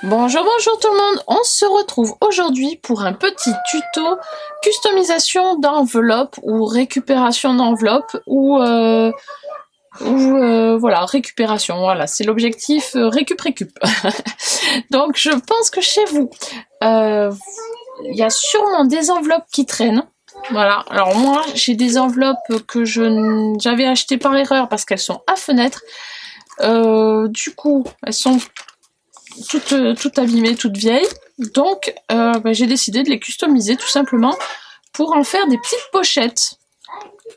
Bonjour, bonjour tout le monde, on se retrouve aujourd'hui pour un petit tuto customisation d'enveloppe ou récupération d'enveloppe voilà, récupération, voilà, c'est l'objectif récup. Donc je pense que chez vous, il y a sûrement des enveloppes qui traînent. Voilà, alors moi j'ai des enveloppes que j'avais achetées par erreur parce qu'elles sont à fenêtre. Du coup, elles sont toutes abîmées, toutes vieilles. Donc, j'ai décidé de les customiser tout simplement pour en faire des petites pochettes.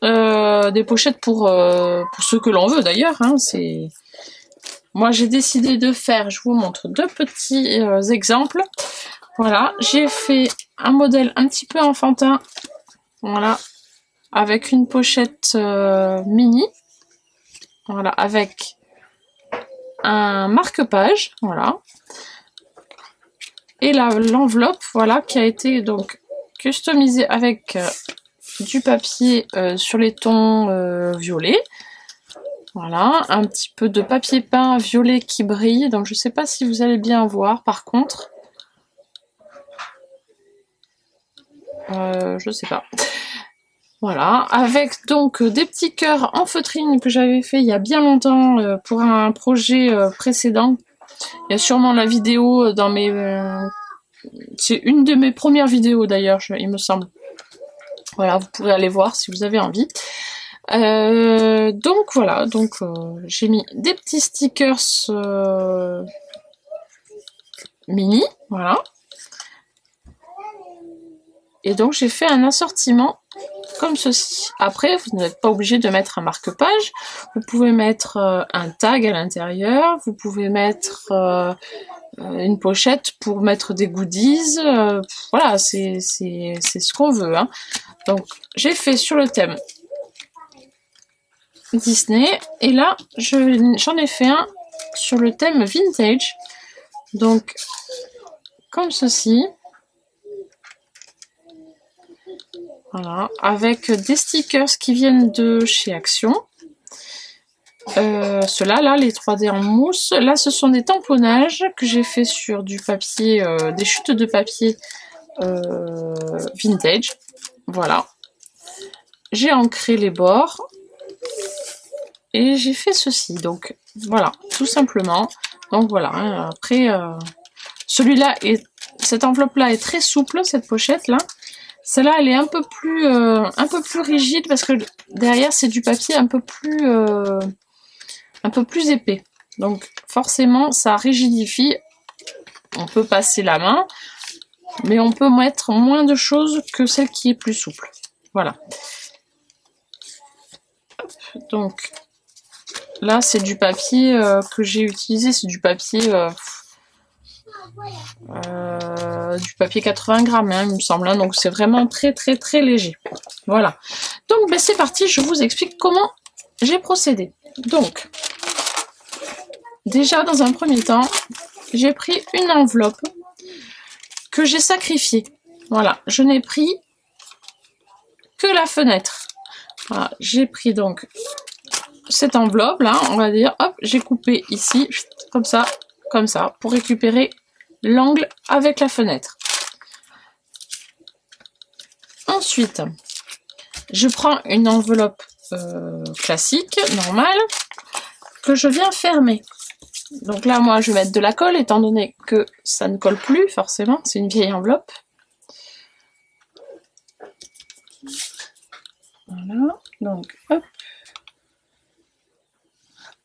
Des pochettes pour ceux que l'on veut d'ailleurs. Hein, moi, j'ai décidé de faire, je vous montre deux petits exemples. Voilà, j'ai fait un modèle un petit peu enfantin. Voilà, avec une pochette mini. Voilà, avec un marque-page. Voilà. Et l'enveloppe, voilà, qui a été donc customisée avec du papier sur les tons violets. Voilà, un petit peu de papier peint violet qui brille. Donc je sais pas si vous allez bien voir par contre. Je sais pas. Voilà, avec donc des petits cœurs en feutrine que j'avais fait il y a bien longtemps pour un projet précédent. Il y a sûrement la vidéo dans mes... c'est une de mes premières vidéos d'ailleurs, il me semble. Voilà, vous pourrez aller voir si vous avez envie. Donc voilà, j'ai mis des petits stickers mini, voilà. Et donc j'ai fait un assortiment comme ceci. Après, vous n'êtes pas obligé de mettre un marque-page. Vous pouvez mettre un tag à l'intérieur. Vous pouvez mettre une pochette pour mettre des goodies. Voilà, c'est ce qu'on veut. Hein. Donc j'ai fait sur le thème Disney. Et là, j'en ai fait un sur le thème vintage. Donc, comme ceci. Voilà, avec des stickers qui viennent de chez Action. Ceux-là, là, les 3D en mousse. Là, ce sont des tamponnages que j'ai fait sur du papier, des chutes de papier vintage. Voilà. J'ai ancré les bords. Et j'ai fait ceci. Donc, voilà, tout simplement. Donc, voilà. Hein, après, celui-là, cette enveloppe-là est très souple, cette pochette-là. Celle-là, elle est un peu plus rigide parce que derrière, c'est du papier un peu plus épais. Donc, forcément, ça rigidifie. On peut passer la main, mais on peut mettre moins de choses que celle qui est plus souple. Voilà. Donc, là, c'est du papier que j'ai utilisé. C'est du papier 80 grammes, hein, il me semble. Hein, donc, c'est vraiment très, très, très léger. Voilà. Donc, c'est parti. Je vous explique comment j'ai procédé. Donc, déjà, dans un premier temps, j'ai pris une enveloppe que j'ai sacrifiée. Voilà, je n'ai pris que la fenêtre. Voilà, j'ai pris donc cette enveloppe là, on va dire, hop, j'ai coupé ici, comme ça, pour récupérer l'angle avec la fenêtre. Ensuite, je prends une enveloppe classique, normale, que je viens fermer. Donc là, moi, je vais mettre de la colle, étant donné que ça ne colle plus, forcément, c'est une vieille enveloppe. Voilà, donc, hop.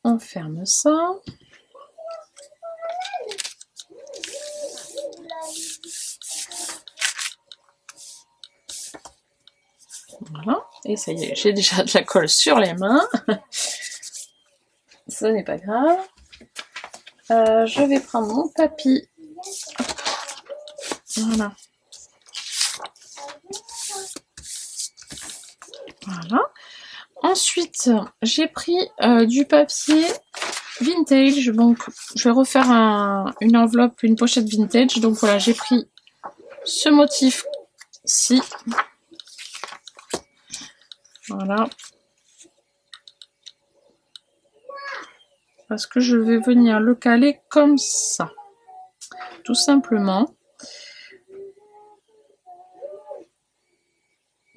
On ferme ça. Voilà, et ça y est, j'ai déjà de la colle sur les mains. Ce n'est pas grave. Je vais prendre mon tapis. Voilà. Voilà. Ensuite, j'ai pris du papier vintage. Donc, je vais refaire une enveloppe, une pochette vintage. Donc voilà, j'ai pris ce motif-ci. Voilà. Parce que je vais venir le caler comme ça. tout simplement.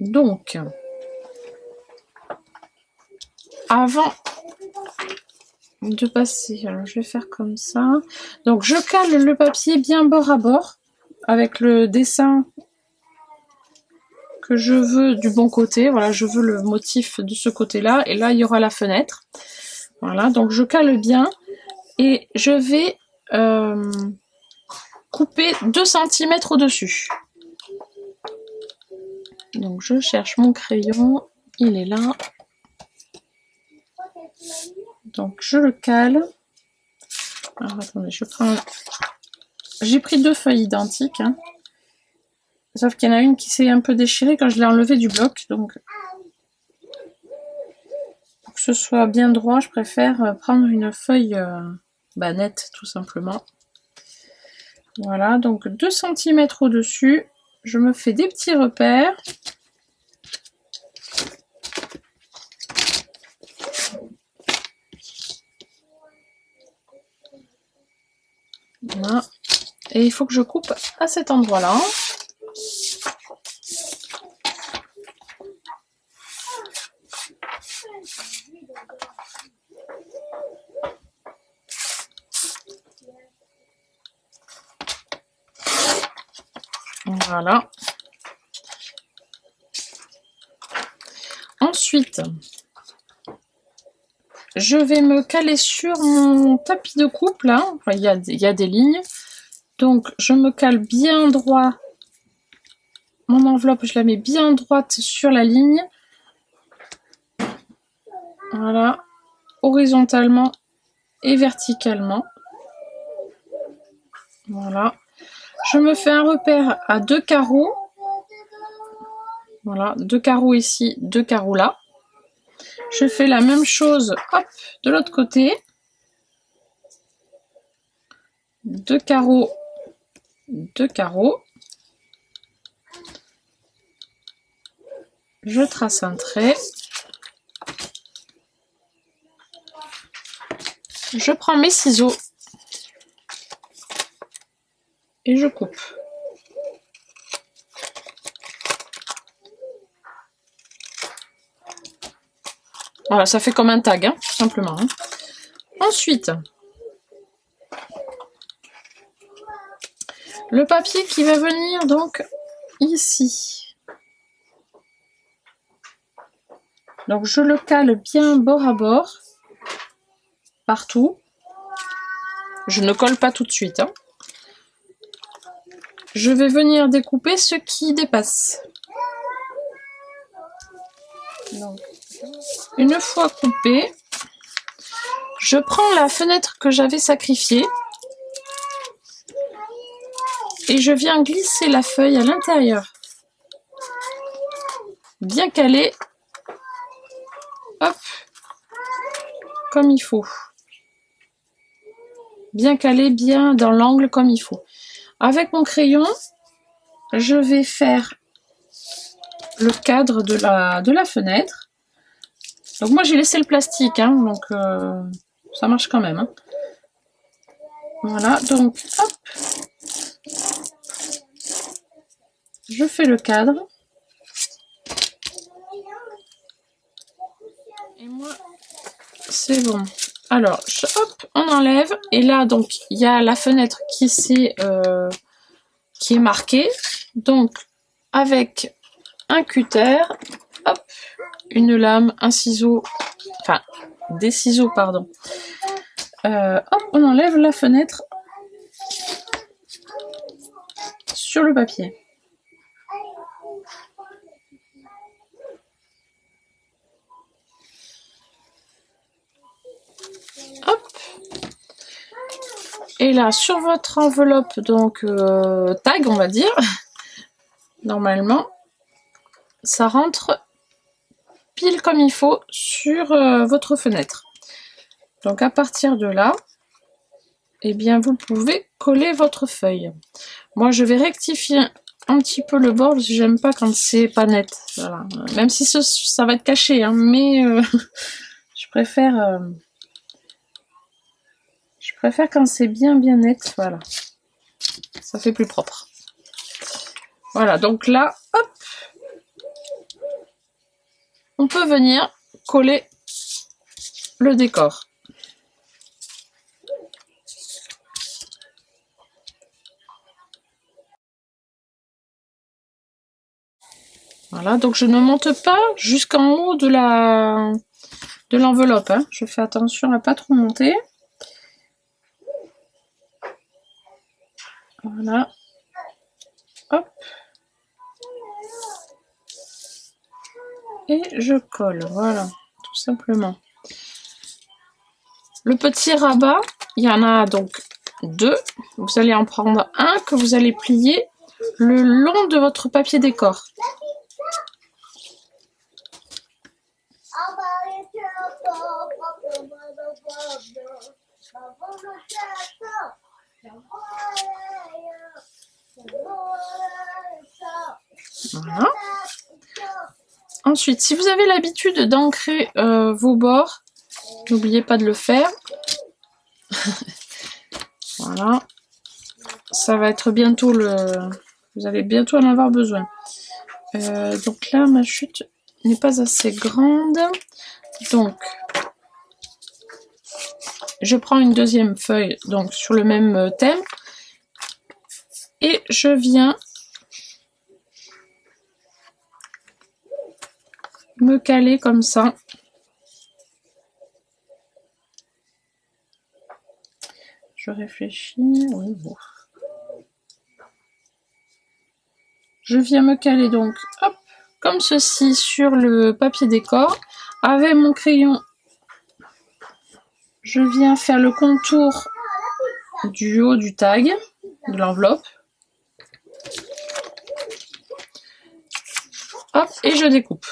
Donc, avant de passer, alors je vais faire comme ça. Donc, je cale le papier bien bord à bord avec le dessin que je veux du bon côté. Voilà, je veux le motif de ce côté-là. Et là, il y aura la fenêtre. Voilà, donc je cale bien. Et je vais couper 2 cm au-dessus. Donc, je cherche mon crayon. Il est là. Donc, je le cale. Alors, attendez, je prends... J'ai pris 2 feuilles identiques. Hein. Sauf qu'il y en a une qui s'est un peu déchirée quand je l'ai enlevée du bloc. Donc, pour que ce soit bien droit, je préfère prendre une feuille nette, tout simplement. Voilà, donc 2 cm au-dessus. Je me fais des petits repères. Voilà. Et il faut que je coupe à cet endroit-là. Voilà. Ensuite, je vais me caler sur mon tapis de coupe, là. Enfin, il y a des lignes. Donc, je me cale bien droit. Mon enveloppe, je la mets bien droite sur la ligne. Voilà. Horizontalement et verticalement. Voilà. Je me fais un repère à 2 carreaux. Voilà, 2 carreaux ici, 2 carreaux là. Je fais la même chose, hop, de l'autre côté. 2 carreaux, 2 carreaux. Je trace un trait. Je prends mes ciseaux. Et je coupe. Voilà, ça fait comme un tag, hein, tout simplement. Hein. Ensuite, le papier qui va venir donc ici. Donc je le cale bien bord à bord, partout. Je ne colle pas tout de suite. Hein. Je vais venir découper ce qui dépasse. Donc, une fois coupé, je prends la fenêtre que j'avais sacrifiée et je viens glisser la feuille à l'intérieur. Bien calée. Hop. Comme il faut. Bien calé, bien dans l'angle comme il faut. Avec mon crayon, je vais faire le cadre de la fenêtre. Donc moi j'ai laissé le plastique, hein, donc ça marche quand même. Hein. Voilà, donc hop, je fais le cadre. Et moi, c'est bon. Alors, hop, on enlève. Et là, donc, il y a la fenêtre qui est marquée. Donc, avec un cutter, hop, une lame, un ciseau, enfin, des ciseaux, pardon. Hop, on enlève la fenêtre sur le papier. Hop. Et là, sur votre enveloppe, donc tag, on va dire, normalement, ça rentre pile comme il faut sur votre fenêtre. Donc à partir de là, eh bien vous pouvez coller votre feuille. Moi je vais rectifier un petit peu le bord parce que j'aime pas quand c'est pas net. Voilà. Même si ça va être caché, hein, mais je préfère quand c'est bien net. Voilà. Ça fait plus propre. Voilà, donc là, hop, on peut venir coller le décor. Voilà, donc je ne monte pas jusqu'en haut de l'enveloppe, hein. Je fais attention à pas trop monter. Voilà. Hop. Et je colle, voilà, tout simplement. Le petit rabat, il y en a donc 2. Vous allez en prendre un que vous allez plier le long de votre papier décor. Voilà. Ensuite, si vous avez l'habitude d'ancrer vos bords, n'oubliez pas de le faire. Voilà. Ça va être bientôt vous allez bientôt en avoir besoin. Donc là, ma chute n'est pas assez grande. Donc, je prends une deuxième feuille donc sur le même thème. Et je viens me caler comme ça. Je réfléchis. Oui, bon. Je viens me caler donc, hop, comme ceci sur le papier décor. Avec mon crayon, je viens faire le contour du haut du tag, de l'enveloppe. Hop, et je découpe.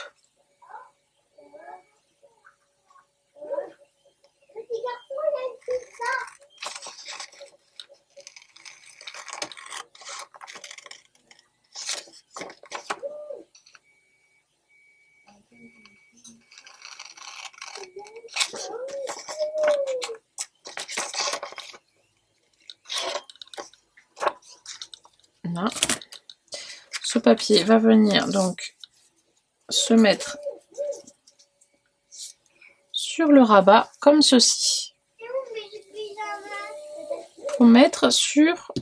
Là. Ce papier va venir donc se mettre sur le rabat comme ceci. Pour mettre sur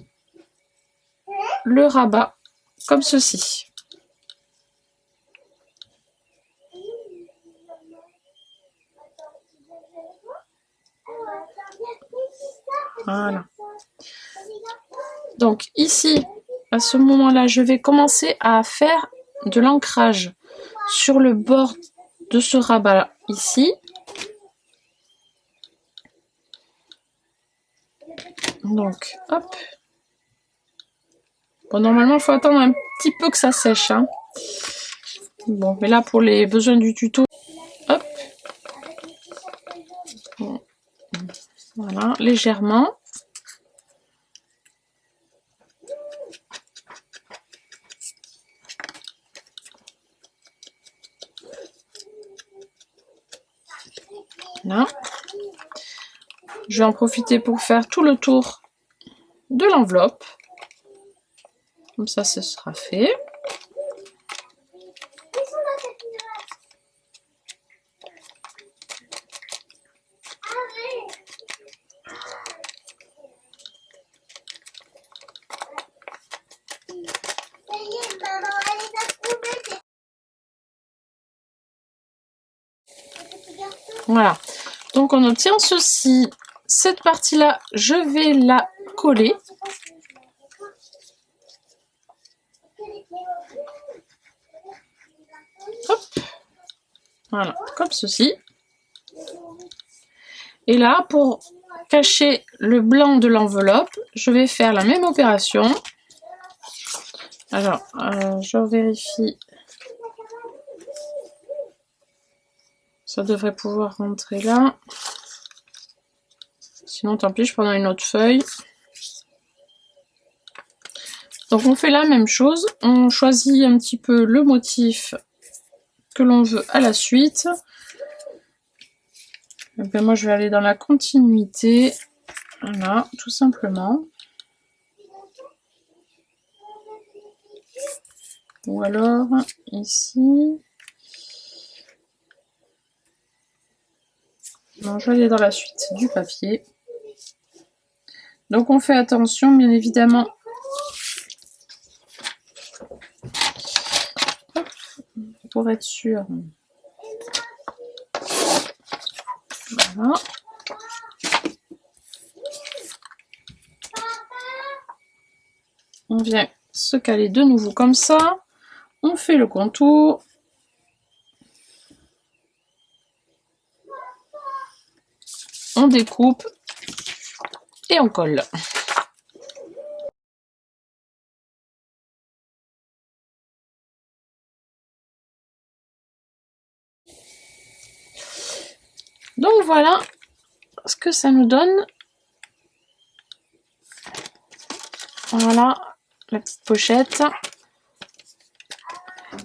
le rabat comme ceci. Voilà. Donc ici, à ce moment-là, je vais commencer à faire de l'ancrage sur le bord de ce rabat ici. Donc, hop. Bon, normalement, il faut attendre un petit peu que ça sèche, hein. Bon, mais là, pour les besoins du tuto, hop. Bon. Voilà, légèrement. Là. Je vais en profiter pour faire tout le tour de l'enveloppe. Comme ça, ce sera fait. Voilà. Donc, on obtient ceci. Cette partie-là, je vais la coller. Hop. Voilà, comme ceci. Et là, pour cacher le blanc de l'enveloppe, je vais faire la même opération. Alors, je vérifie. Ça devrait pouvoir rentrer là. Sinon, tant pis, je prends une autre feuille. Donc, on fait la même chose. On choisit un petit peu le motif que l'on veut à la suite. Et bien, moi, je vais aller dans la continuité. Voilà, tout simplement. Ou alors ici. Non, je vais aller dans la suite du papier. Donc on fait attention, bien évidemment. Hop, pour être sûr. Voilà. On vient se caler de nouveau comme ça. On fait le contour. On découpe et on colle. Donc voilà ce que ça nous donne. Voilà la petite pochette.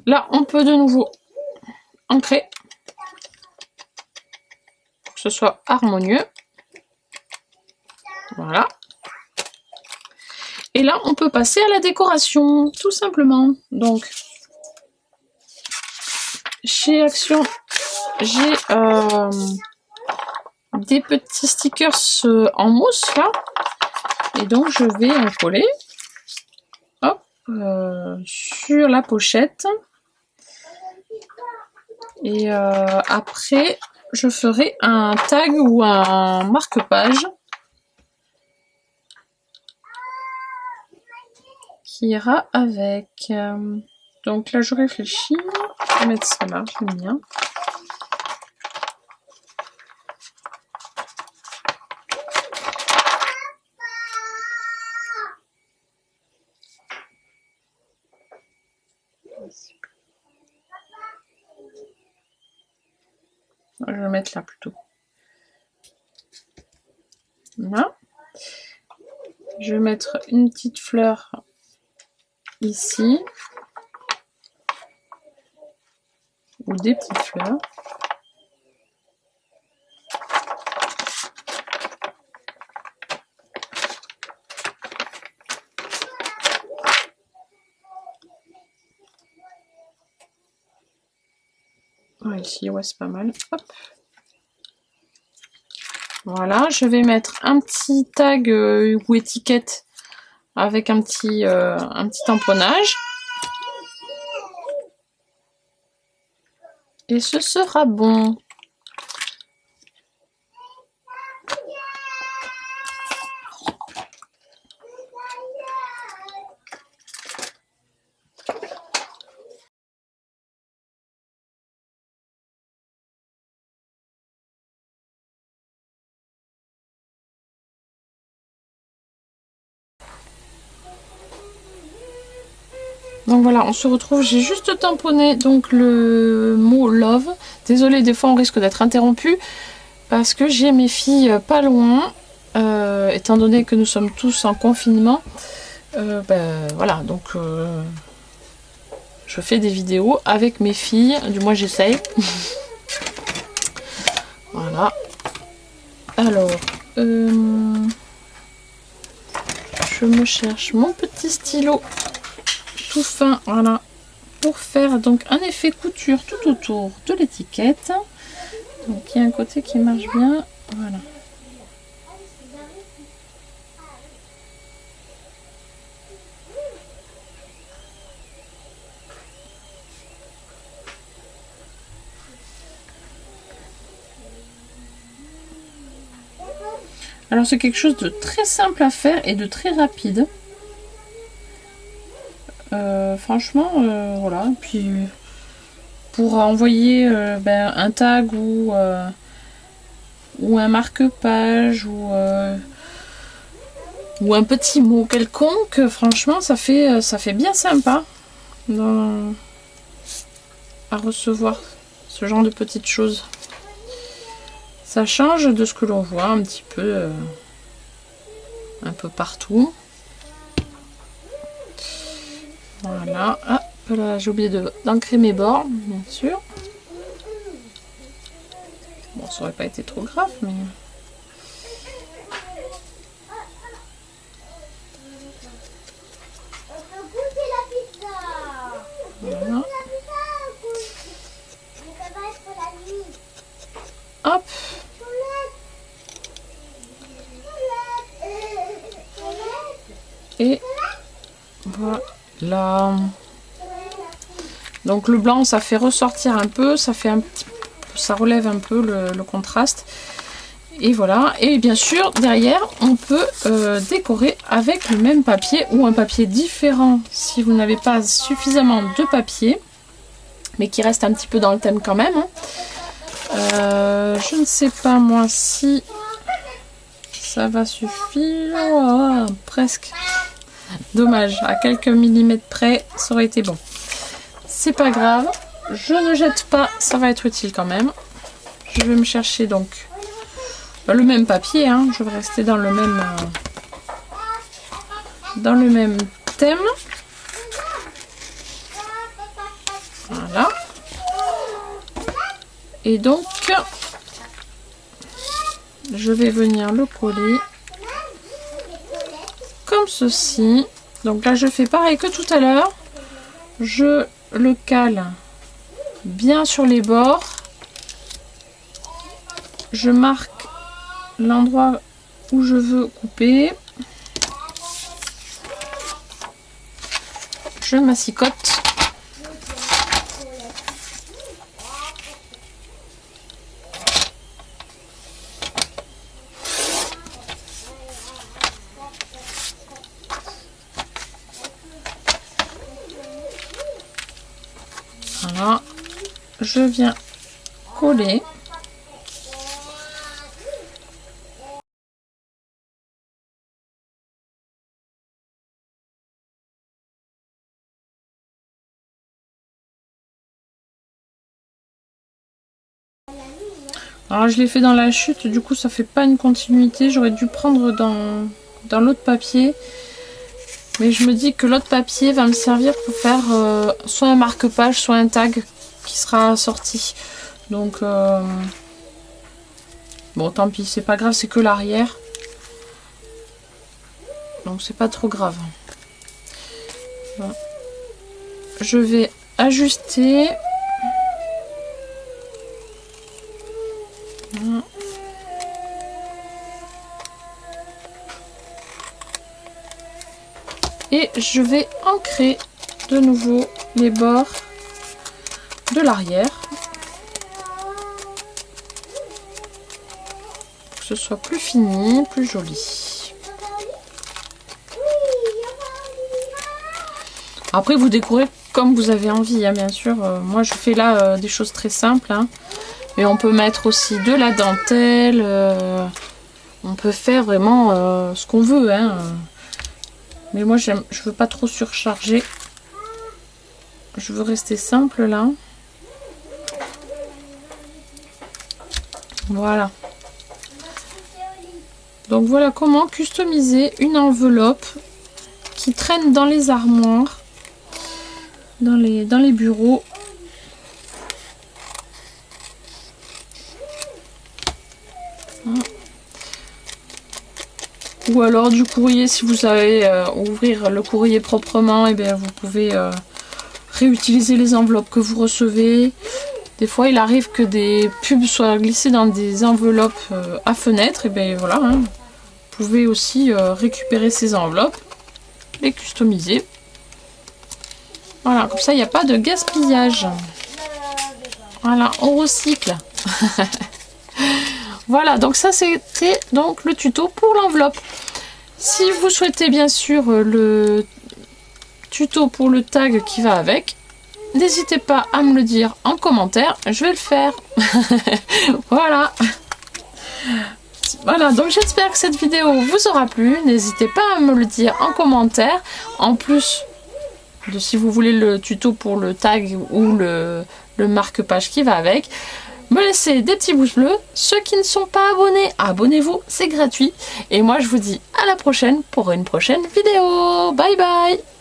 Là, on peut de nouveau ancrer pour que ce soit harmonieux. Voilà. Et là, on peut passer à la décoration, tout simplement. Donc, chez Action, j'ai des petits stickers en mousse, là. Et donc, je vais en coller. Hop, sur la pochette. Et après, je ferai un tag ou un marque-page qui ira avec. Donc là, je réfléchis. Je vais mettre ça là, j'aime bien. Je vais le mettre là plutôt. Voilà. Je vais mettre une petite fleur ici. Ou des petites fleurs. Ah, ici, ouais, c'est pas mal. Hop. Voilà, je vais mettre un petit tag ou étiquette avec un petit tamponnage. Et ce sera bon. Donc voilà, on se retrouve, j'ai juste tamponné donc le mot love. Désolée, des fois on risque d'être interrompu parce que j'ai mes filles pas loin, étant donné que nous sommes tous en confinement. Ben, voilà, donc je fais des vidéos avec mes filles, du moins j'essaye. Voilà. Alors, je me cherche mon petit stylo tout fin, voilà, pour faire donc un effet couture tout autour de l'étiquette. Donc il y a un côté qui marche bien, voilà. Alors c'est quelque chose de très simple à faire et de très rapide. Franchement, voilà. Puis pour envoyer un tag ou un marque-page ou un petit mot quelconque, franchement, ça fait bien sympa à recevoir ce genre de petites choses. Ça change de ce que l'on voit un petit peu partout. Voilà, hop là, j'ai oublié d'ancrer mes bords, bien sûr. Bon, ça aurait pas été trop grave, mais... là. Donc le blanc, ça fait ressortir un peu, ça fait un petit, ça relève un peu le contraste. Et voilà, et bien sûr derrière on peut décorer avec le même papier ou un papier différent si vous n'avez pas suffisamment de papier, mais qui reste un petit peu dans le thème quand même, hein. Je ne sais pas moi si ça va suffire. Oh, presque, dommage, à quelques millimètres près ça aurait été bon. C'est pas grave, je ne jette pas, ça va être utile quand même. Je vais me chercher donc le même papier, hein. Je vais rester dans le même thème. Voilà. Et donc, je vais venir le coller comme ceci. Donc là, je fais pareil que tout à l'heure. Je le cale bien sur les bords. Je marque l'endroit où je veux couper. Je massicote. Voilà. Je viens coller. Alors je l'ai fait dans la chute, du coup ça fait pas une continuité, j'aurais dû prendre dans l'autre papier. Mais je me dis que l'autre papier va me servir pour faire soit un marque-page, soit un tag qui sera sorti. Donc bon tant pis, c'est pas grave, c'est que l'arrière. Donc c'est pas trop grave. Voilà. Je vais ajuster. Voilà. Et je vais ancrer de nouveau les bords de l'arrière. Pour que ce soit plus fini, plus joli. Après vous décorez comme vous avez envie, hein, bien sûr. Moi je fais là des choses très simples. Hein. Et on peut mettre aussi de la dentelle. On peut faire vraiment ce qu'on veut. Hein. Mais moi, je veux pas trop surcharger. Je veux rester simple là. Voilà. Donc voilà comment customiser une enveloppe qui traîne dans les armoires, dans les bureaux. Ou alors du courrier, si vous savez ouvrir le courrier proprement, et bien vous pouvez réutiliser les enveloppes que vous recevez. Des fois il arrive que des pubs soient glissées dans des enveloppes à fenêtre, et bien voilà, hein, vous pouvez aussi récupérer ces enveloppes, les customiser. Voilà, comme ça il n'y a pas de gaspillage. Voilà, on recycle. Voilà, donc ça c'était donc le tuto pour l'enveloppe. Si vous souhaitez bien sûr le tuto pour le tag qui va avec, n'hésitez pas à me le dire en commentaire, je vais le faire. Voilà. Voilà, donc j'espère que cette vidéo vous aura plu. N'hésitez pas à me le dire en commentaire. En plus de si vous voulez le tuto pour le tag ou le marque-page qui va avec. Me laissez des petits pouces bleus. Ceux qui ne sont pas abonnés, abonnez-vous, c'est gratuit. Et moi je vous dis à la prochaine pour une prochaine vidéo. Bye bye.